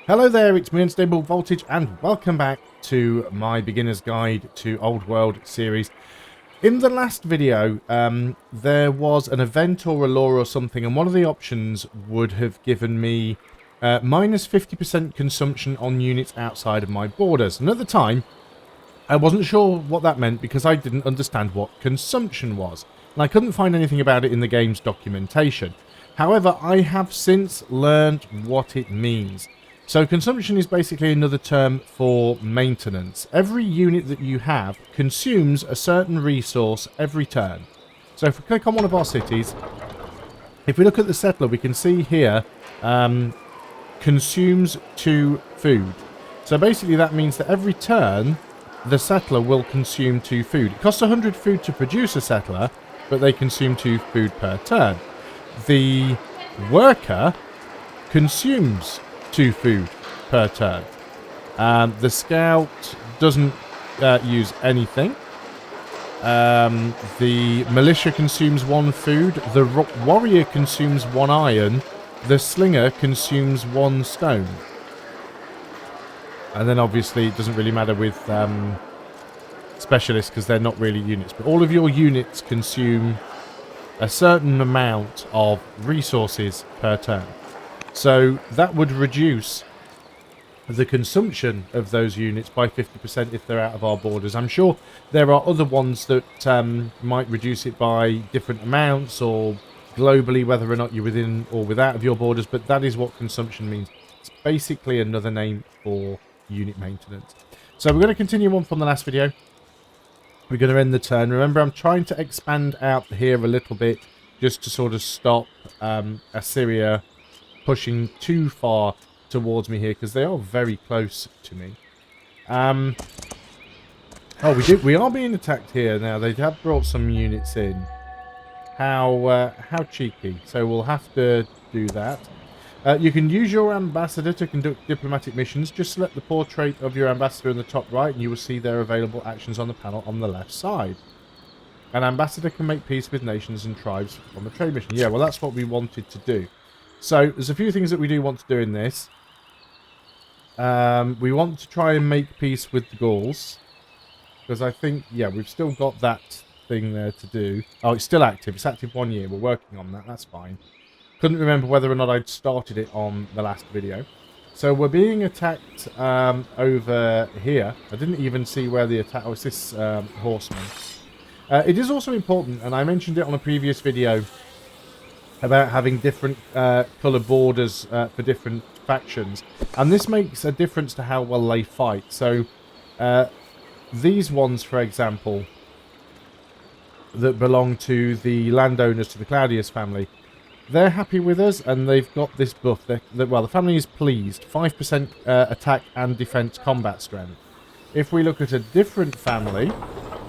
Hello there, it's me Unstable Voltage and welcome back to my Beginner's Guide to Old World series. In the last video, there was an event or a law or something, and one of the options would have given me minus 50% consumption on units outside of my borders. And at the time, I wasn't sure what that meant because I didn't understand what consumption was. And I couldn't find anything about it in the game's documentation. However, I have since learned what it means. So consumption is basically another term for maintenance. Every unit that you have consumes a certain resource every turn. So if we click on one of our cities, if we look at the settler, we can see here, consumes 2 food. So basically that means that every turn, the settler will consume 2 food. It costs 100 food to produce a settler, but they consume 2 food per turn. The worker consumes 2 food per turn. The scout doesn't use anything. The militia consumes 1 food. The warrior consumes 1 iron. The slinger consumes 1 stone. And then obviously it doesn't really matter with specialists because they're not really units. But all of your units consume a certain amount of resources per turn. So that would reduce the consumption of those units by 50% if they're out of our borders. I'm sure there are other ones that might reduce it by different amounts or globally, whether or not you're within or without of your borders, but that is what consumption means. It's basically another name for unit maintenance. So we're going to continue on from the last video. We're going to end the turn. Remember, I'm trying to expand out here a little bit just to sort of stop Assyria pushing too far towards me here because they are very close to me. Oh, we are being attacked here now. They have brought some units in. How cheeky. So we'll have to do that. You can use your ambassador to conduct diplomatic missions. Just select the portrait of your ambassador in the top right and you will see their available actions on the panel on the left side. An ambassador can make peace with nations and tribes on the trade mission. Yeah, well that's what we wanted to do. So there's a few things that we do want to do in this. We want to try and make peace with the Gauls. Because I think, yeah, we've still got that thing there to do. Oh, it's still active. It's active 1 year. We're working on that. That's fine. Couldn't remember whether or not I'd started it on the last video. So we're being attacked over here. I didn't even see where the attack... Oh, it's this horseman. It is also important, and I mentioned it on a previous video, about having different colour borders for different factions. And this makes a difference to how well they fight. So these ones, for example, that belong to the landowners, to the Claudius family, they're happy with us and they've got this buff. Well, the family is pleased. 5% attack and defense combat strength. If we look at a different family,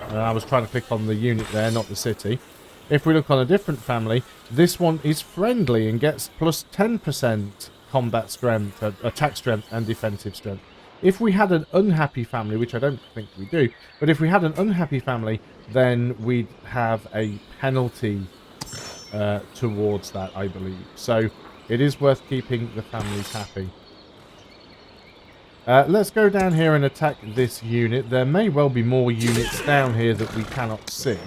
and I was trying to click on the unit there, not the city. If we look on a different family, this one is friendly and gets plus 10% combat strength, attack strength and defensive strength. If we had an unhappy family, which I don't think we do, but if we had an unhappy family, then we'd have a penalty towards that, I believe. So it is worth keeping the families happy. Let's go down here and attack this unit. There may well be more units down here that we cannot see.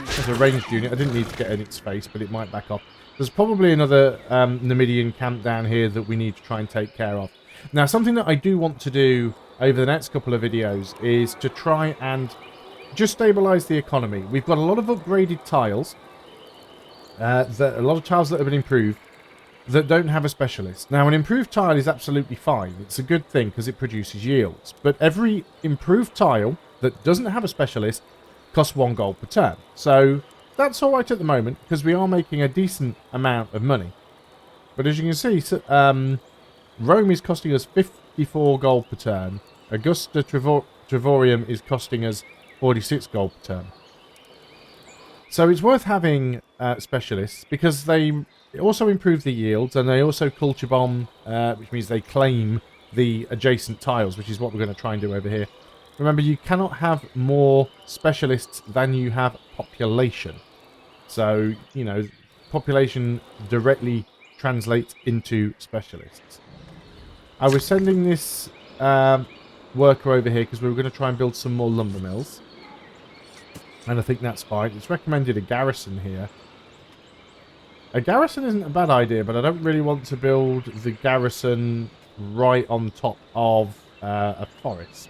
There's a ranged unit. I didn't need to get in its face, but it might back off. There's probably another Numidian camp down here that we need to try and take care of. Now, something that I do want to do over the next couple of videos is to try and just stabilise the economy. We've got a lot of upgraded tiles, a lot of tiles that have been improved, that don't have a specialist. Now, an improved tile is absolutely fine. It's a good thing because it produces yields. But every improved tile that doesn't have a specialist costs 1 gold per turn. So that's all right at the moment because we are making a decent amount of money. But as you can see, Rome is costing us 54 gold per turn. Augusta Trevorium is costing us 46 gold per turn. So it's worth having specialists because they also improve the yields and they also culture bomb, which means they claim the adjacent tiles, which is what we're going to try and do over here. Remember, you cannot have more specialists than you have population. So, you know, population directly translates into specialists. I was sending this worker over here because we were going to try and build some more lumber mills. And I think that's fine. It's recommended a garrison here. A garrison isn't a bad idea, but I don't really want to build the garrison right on top of a forest.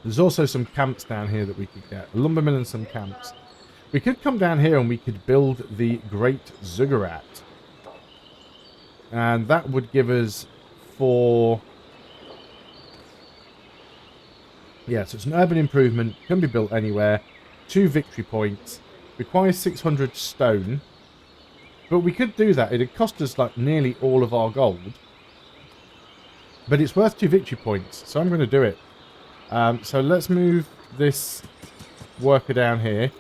There's also some camps down here that we could get. A lumber mill and some camps. We could come down here and we could build the Great Ziggurat. And that would give us 4... Yeah, so it's an urban improvement. Can be built anywhere. 2 victory points. Requires 600 stone. But we could do that. It'd cost us like nearly all of our gold. But it's worth 2 victory points. So I'm going to do it. So let's move this worker down here.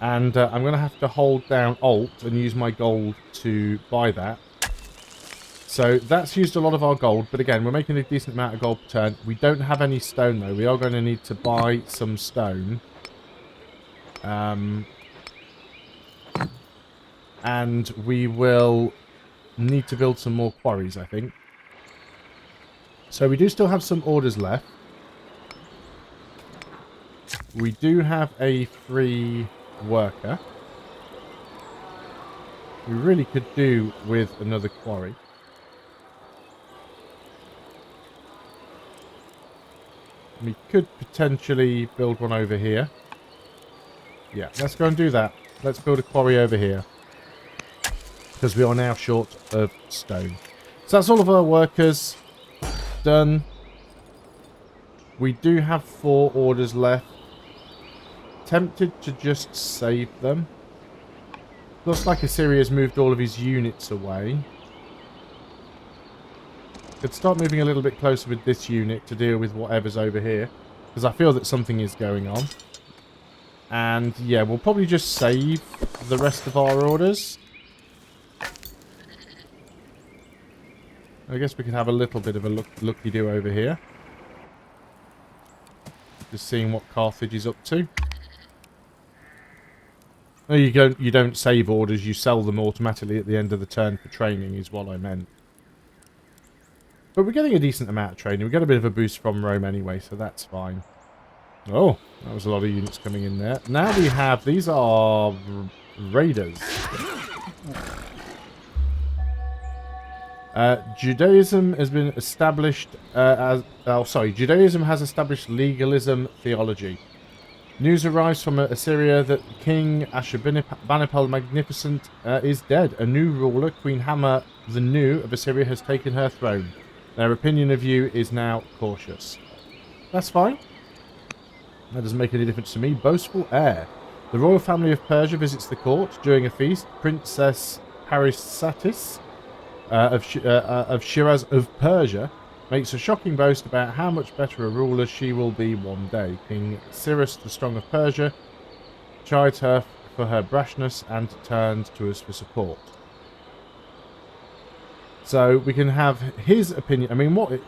And I'm going to have to hold down Alt and use my gold to buy that. So that's used a lot of our gold. But again, we're making a decent amount of gold per turn. We don't have any stone though. We are going to need to buy some stone. And we will need to build some more quarries, I think. So we do still have some orders left. We do have a free worker. We really could do with another quarry. We could potentially build one over here. Yeah, let's go and do that. Let's build a quarry over here. Because we are now short of stone. So that's all of our workers done. We do have 4 orders left. Tempted to just save them. Looks like Assyria's moved all of his units away. Could start moving a little bit closer with this unit to deal with whatever's over here. Because I feel that something is going on. And yeah, we'll probably just save the rest of our orders. I guess we could have a little bit of a looky-do over here. Just seeing what Carthage is up to. No, you don't save orders, you sell them automatically at the end of the turn for training, is what I meant. But we're getting a decent amount of training. We get a bit of a boost from Rome anyway, so that's fine. Oh, that was a lot of units coming in there. Now we have, these are raiders. Judaism has been established Judaism has established legalism theology. News arrives from Assyria that King Ashurbanipal Magnificent is dead. A new ruler, Queen Hama the New of Assyria, has taken her throne. Their opinion of you is now cautious. That's fine. That doesn't make any difference to me. Boastful heir. The royal family of Persia visits the court. During a feast, Princess Parysatis of Shiraz of Persia makes a shocking boast about how much better a ruler she will be one day. King Cyrus the Strong of Persia chides her for her brashness and turns to us for support. So we can have his opinion. I mean,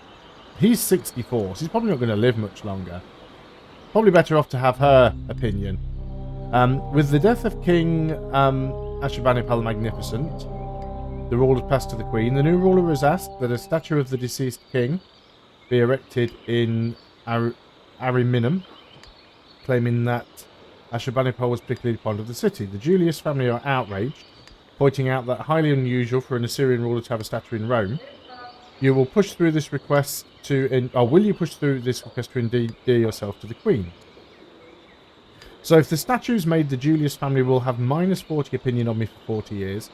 he's 64, so he's probably not going to live much longer. Probably better off to have her opinion. With the death of King Ashurbanipal Magnificent, the rule has passed to the Queen. The new ruler has asked that a statue of the deceased king be erected in Ariminum, claiming that Ashurbanipal was particularly fond of the city. The Julius family are outraged, pointing out that highly unusual for an Assyrian ruler to have a statue in Rome. You will push through this request will you push through this request to endear yourself to the Queen? So if the statue's made, the Julius family will have minus 40 opinion on me for 40 years.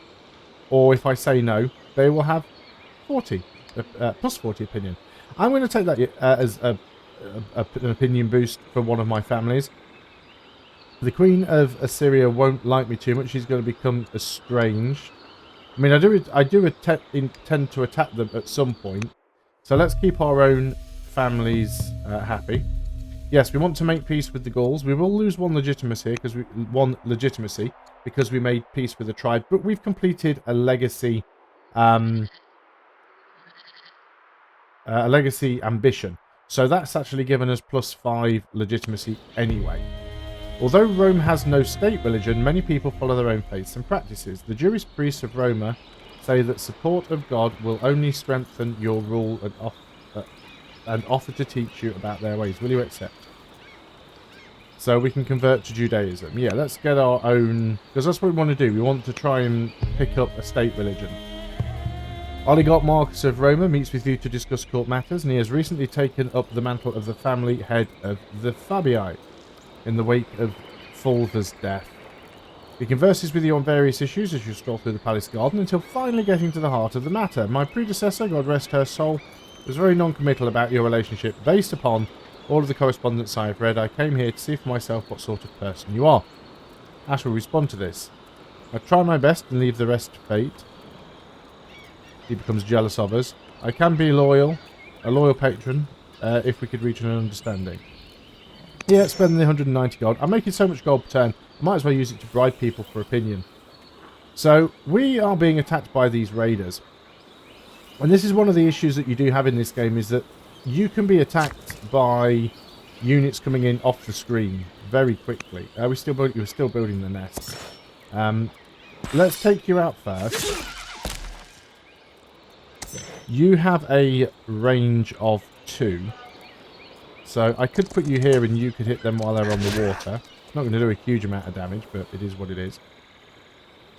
Or if I say no, they will have 40, plus 40 opinion. I'm going to take that as an opinion boost for one of my families. The Queen of Assyria won't like me too much. She's going to become estranged. I mean, I do intend to attack them at some point. So let's keep our own families happy. Yes, we want to make peace with the Gauls. We will lose one legitimacy because we made peace with the tribe, but we've completed a legacy ambition. So that's actually given us plus 5 legitimacy anyway. Although Rome has no state religion, many people follow their own faiths and practices. The Jewish priests of Rome say that support of God will only strengthen your rule and offer to teach you about their ways. Will you accept? So we can convert to Judaism. Yeah, let's get our own, because that's what we want to do. We want to try and pick up a state religion. Oligarch Marcus of Roma meets with you to discuss court matters, and he has recently taken up the mantle of the family head of the Fabii in the wake of Fulva's death. He converses with you on various issues as you stroll through the palace garden until finally getting to the heart of the matter. My predecessor, God rest her soul, was very non-committal about your relationship. Based upon all of the correspondence I have read, I came here to see for myself what sort of person you are. Ash will respond to this. I try my best and leave the rest to fate. He becomes jealous of us. I can be loyal, a loyal patron, if we could reach an understanding. Yeah, spend the 190 gold. I'm making so much gold per turn, I might as well use it to bribe people for opinion. So, we are being attacked by these raiders. And this is one of the issues that you do have in this game, is that you can be attacked by units coming in off the screen very quickly. We're still building the nest. Let's take you out first. You have a range of 2. So I could put you here and you could hit them while they're on the water. It's not going to do a huge amount of damage, but it is what it is.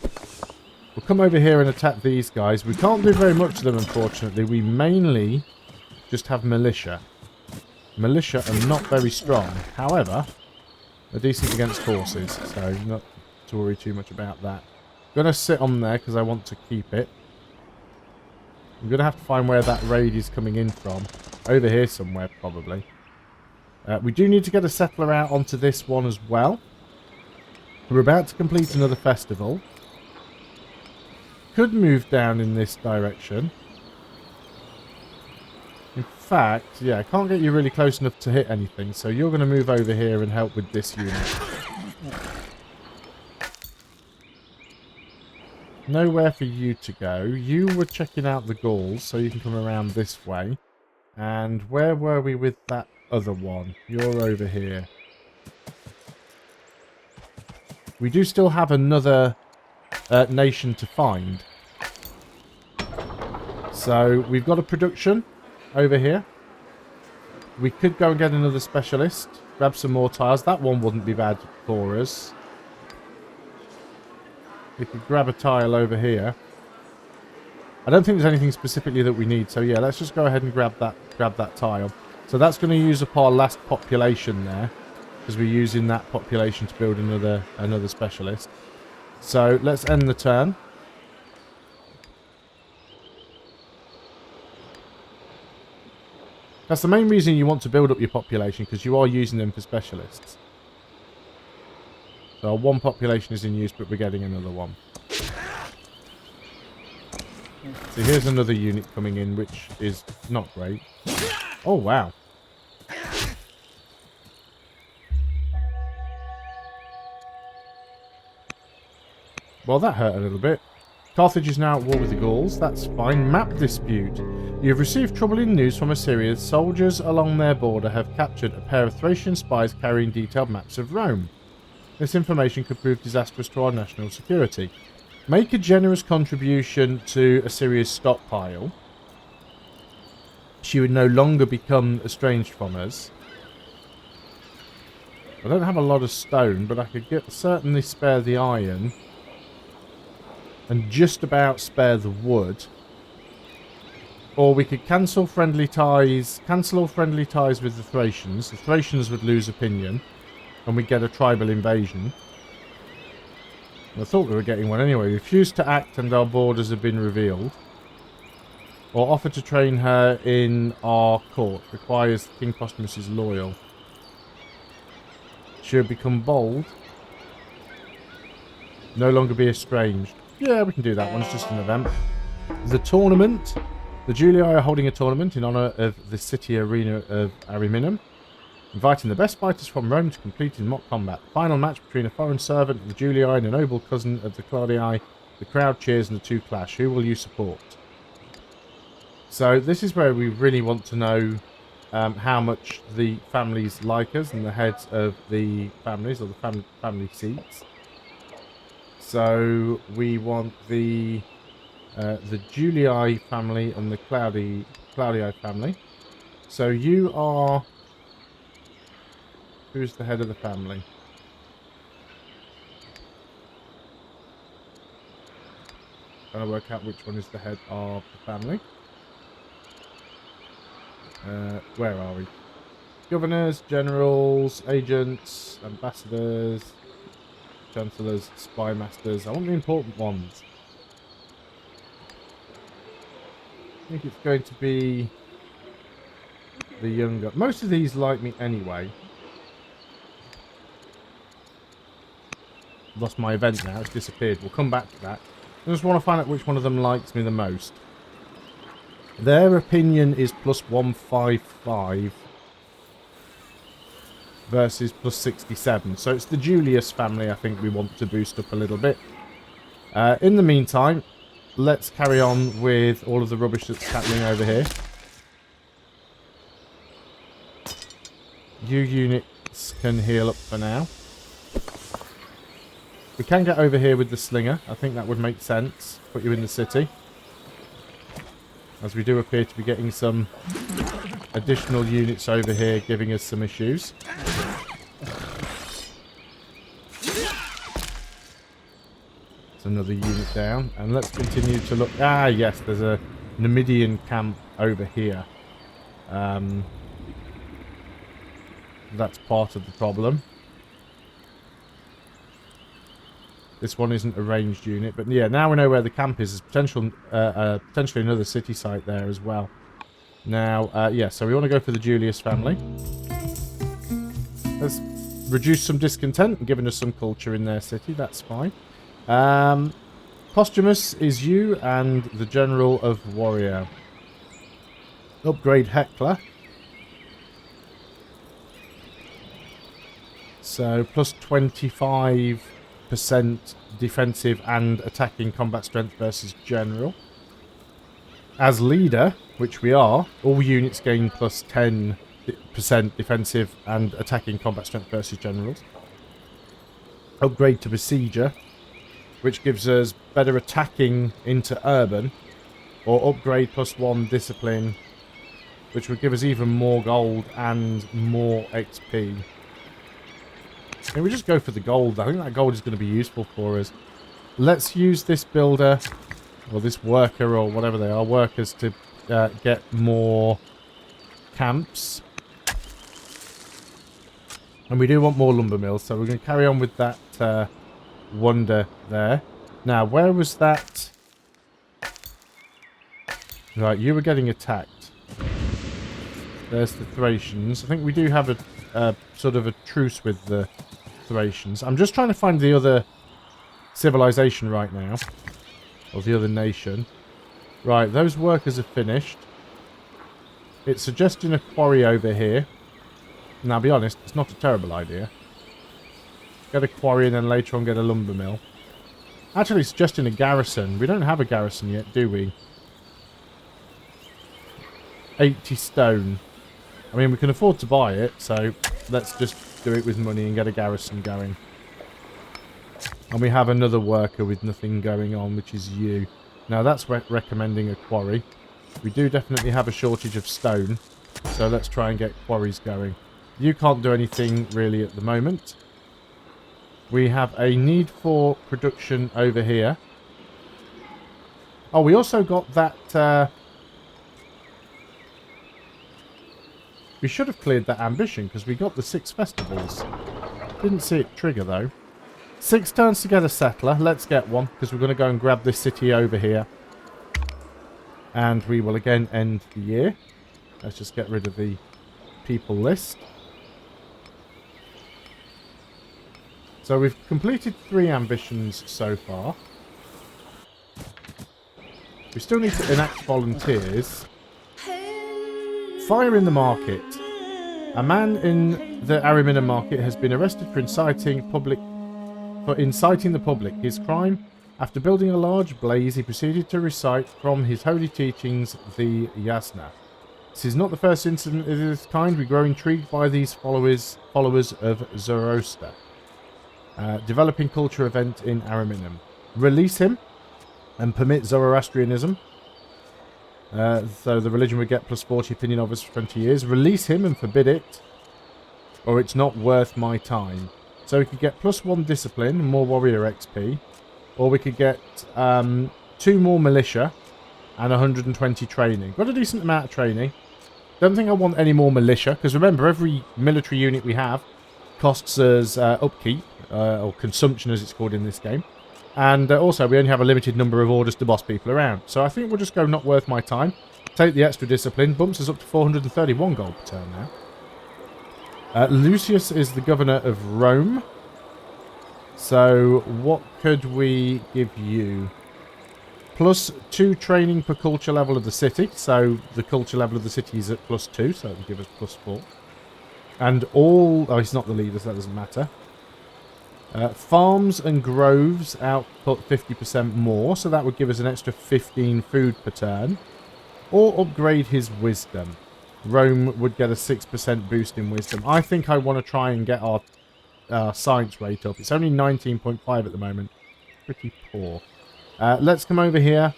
We'll come over here and attack these guys. We can't do very much to them, unfortunately. We mainly just have militia. Militia are not very strong. However, they're decent against horses, so not to worry too much about that. I'm going to sit on there because I want to keep it. I'm going to have to find where that raid is coming in from. Over here somewhere, probably. We do need to get a settler out onto this one as well. We're about to complete another festival. Could move down in this direction. In fact, yeah, I can't get you really close enough to hit anything, so you're going to move over here and help with this unit. Nowhere for you to go. You were checking out the Gauls, so you can come around this way. And where were we with that other one? You're over here. We do still have another nation to find. So we've got a production over here. We could go and get another specialist. Grab some more tiles. That one wouldn't be bad for us. We could grab a tile over here. I don't think there's anything specifically that we need. So yeah, let's just go ahead and grab that tile. So that's going to use up our last population there, because we're using that population to build another specialist. So let's end the turn. That's the main reason you want to build up your population, because you are using them for specialists. So our one population is in use, but we're getting another one. So here's another unit coming in, which is not great. Oh, wow. Well, that hurt a little bit. Carthage is now at war with the Gauls. That's fine. Map dispute. You have received troubling news from Assyria. Soldiers along their border have captured a pair of Thracian spies carrying detailed maps of Rome. This information could prove disastrous to our national security. Make a generous contribution to Assyria's stockpile. She would no longer become estranged from us. I don't have a lot of stone, but I could certainly spare the iron. And just about spare the wood. Or we could cancel friendly ties. Cancel all friendly ties with the Thracians. The Thracians would lose opinion. And we'd get a tribal invasion. I thought we were getting one anyway. Refuse to act and our borders have been revealed. Or offer to train her in our court. Requires King Posthumus is loyal. She'll become bold. No longer be estranged. Yeah, we can do that one. It's just an event. The tournament. The Julii are holding a tournament in honour of the city arena of Ariminum, inviting the best fighters from Rome to compete in mock combat. Final match between a foreign servant of the Julii and a noble cousin of the Claudii. The crowd cheers and the two clash. Who will you support? So this is where we really want to know how much the families like us and the heads of the families, or the family seats. So we want the the Julii family and the Claudii family. So you are... Who's the head of the family? Trying to work out which one is the head of the family. Where are we? Governors, generals, agents, ambassadors, chancellors, spy masters. I want the important ones. I think it's going to be the younger. Most of these like me anyway. Lost my event now. It's disappeared. We'll come back to that. I just want to find out which one of them likes me the most. Their opinion is plus 155 versus plus 67. So it's the Julius family I think we want to boost up a little bit. In the meantime, let's carry on with all of the rubbish that's happening over here. You units can heal up for now. We can get over here with the slinger. I think that would make sense. Put you in the city. As we do appear to be getting some additional units over here giving us some issues. It's another unit down. And let's continue to look. Ah, yes, there's a Numidian camp over here. That's part of the problem. This one isn't a ranged unit, but yeah, now we know where the camp is. There's potentially another city site there as well. Now, yeah, so we want to go for the Julius family. Let's reduce some discontent and giving us some culture in their city. That's fine. Posthumus is you and the General of Warrior. Upgrade Heckler. So, plus 25% defensive and attacking combat strength versus general. As leader, which we are, all units gain plus 10% defensive and attacking combat strength versus generals. Upgrade to besieger, which gives us better attacking into urban, or upgrade plus 1 discipline, which would give us even more gold and more XP. And we just go for the gold. I think that gold is going to be useful for us. Let's use this builder, or this worker, or whatever they are, workers, to get more camps. And we do want more lumber mills, so we're going to carry on with that wonder there. Now, where was that? Right, you were getting attacked. There's the Thracians. I think we do have a sort of a truce with the Thracians. I'm just trying to find the other civilization right now. Or the other nation. Right, those workers are finished. It's suggesting a quarry over here. Now, I'll be honest, it's not a terrible idea. Get a quarry and then later on get a lumber mill. Actually, suggesting a garrison. We don't have a garrison yet, do we? 80 stone. I mean, we can afford to buy it, so let's just do it with money and get a garrison going. And we have another worker with nothing going on, which is you. Now, that's recommending a quarry. We do definitely have a shortage of stone, so let's try and get quarries going. You can't do anything really at the moment. We have a need for production over here. Oh, we also got that... we should have cleared that ambition because we got the 6 festivals. Didn't see it trigger though. 6 turns to get a settler. Let's get one because we're going to go and grab this city over here. And we will again end the year. Let's just get rid of the people list. So we've completed 3 ambitions so far. We still need to enact volunteers. Fire in the market. A man in the Aramina market has been arrested for inciting the public. His crime: after building a large blaze, he proceeded to recite from his holy teachings the Yasna. This is not the first incident of this kind. We grow intrigued by these followers of Zoroaster. Developing culture event in Araminum. Release him. and permit Zoroastrianism. So the religion would get plus 40 opinion of us for 20 years. Release him and forbid it, or it's not worth my time. So we could get plus 1 discipline and more warrior XP, or we could get 2 more militia and 120 training. Got a decent amount of training. Don't think I want any more militia, because remember, every military unit we have costs us upkeep, or consumption as it's called in this game. And also, we only have a limited number of orders to boss people around. So I think we'll just go not worth my time. Take the extra discipline. Bumps us up to 431 gold per turn now. Lucius is the governor of Rome. So what could we give you? Plus 2 training per culture level of the city. So the culture level of the city is at plus 2. So it will give us plus 4. And all... Oh, he's not the leader, so that doesn't matter. Farms and groves output 50% more, so that would give us an extra 15 food per turn. Or upgrade his wisdom. Rome would get a 6% boost in wisdom. I think I want to try and get our science rate up. It's only 19.5 at the moment. Pretty poor. Let's come over here.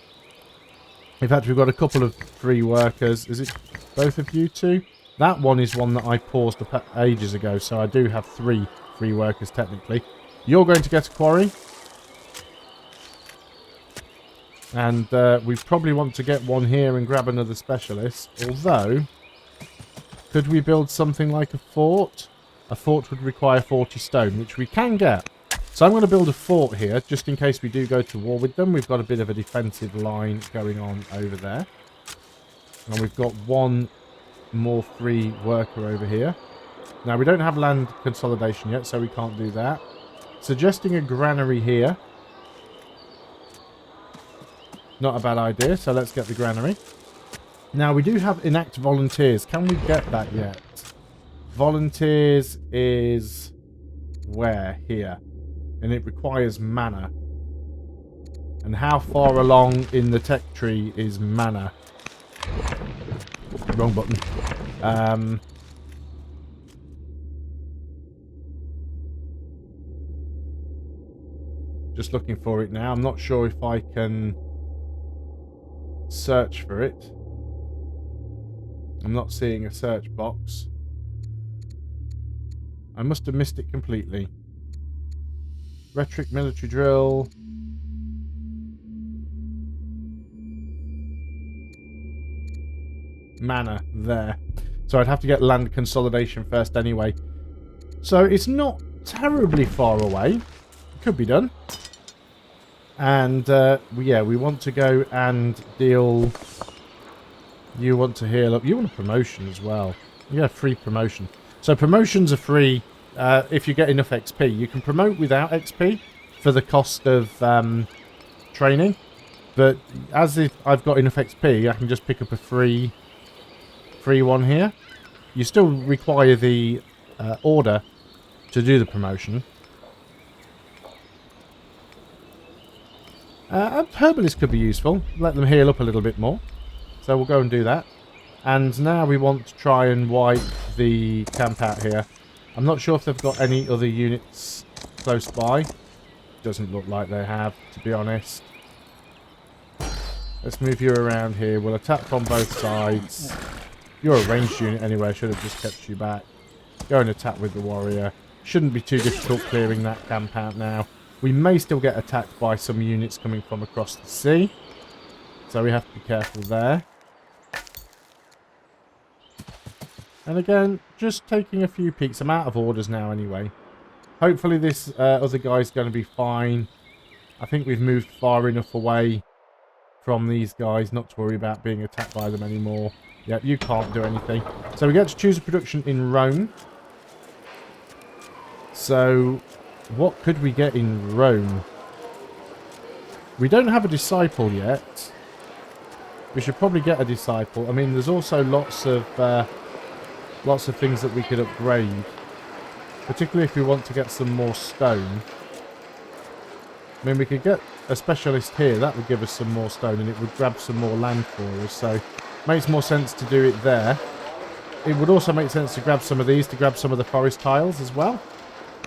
In fact, we've got a couple of free workers. Is it both of you two? That one is one that I paused up ages ago, so I do have 3 free workers technically. You're going to get a quarry. And we probably want to get one here and grab another specialist. Although, could we build something like a fort? A fort would require 40 stone, which we can get. So I'm going to build a fort here, just in case we do go to war with them. We've got a bit of a defensive line going on over there. And we've got one more free worker over here. Now, we don't have land consolidation yet, so we can't do that. Suggesting a granary here. Not a bad idea, so let's get the granary. Now, we do have enact volunteers. Can we get that yet? Volunteers is... where? Here. And it requires mana. And how far along in the tech tree is mana? Wrong button. Just looking for it now. I'm not sure if I can search for it. I'm not seeing a search box. I must have missed it completely. Rhetoric military drill. Mana. There. So I'd have to get land consolidation first anyway. So it's not terribly far away. Could be done. And yeah, we want to go and deal. You want to heal up. You want a promotion as well. Yeah, free promotion. So promotions are free if you get enough XP. You can promote without XP for the cost of training. But as if I've got enough XP, I can just pick up a free one here. You still require the order to do the promotion. Herbalists could be useful. Let them heal up a little bit more. So we'll go and do that. And now we want to try and wipe the camp out here. I'm not sure if they've got any other units close by. Doesn't look like they have, to be honest. Let's move you around here. We'll attack from both sides. You're a ranged unit anyway. I should have just kept you back. Go and attack with the warrior. Shouldn't be too difficult clearing that camp out now. We may still get attacked by some units coming from across the sea. So we have to be careful there. And again, just taking a few peeks. I'm out of orders now anyway. Hopefully this other guy's going to be fine. I think we've moved far enough away from these guys not to worry about being attacked by them anymore. Yep, you can't do anything. So we get to choose a production in Rome. So what could we get in Rome? We don't have a disciple yet. We should probably get a disciple. I mean, there's also lots of things that we could upgrade. Particularly if we want to get some more stone. I mean, we could get a specialist here. That would give us some more stone and it would grab some more land for us. So, makes more sense to do it there. It would also make sense to grab some of these, to grab some of the forest tiles as well.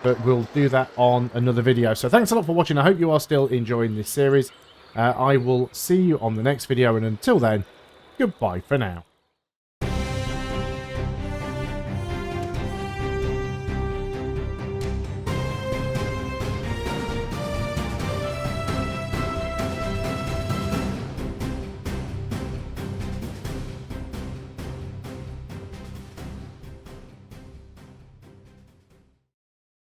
But we'll do that on another video. So, thanks a lot for watching. I hope you are still enjoying this series. I will see you on the next video, and until then, goodbye for now.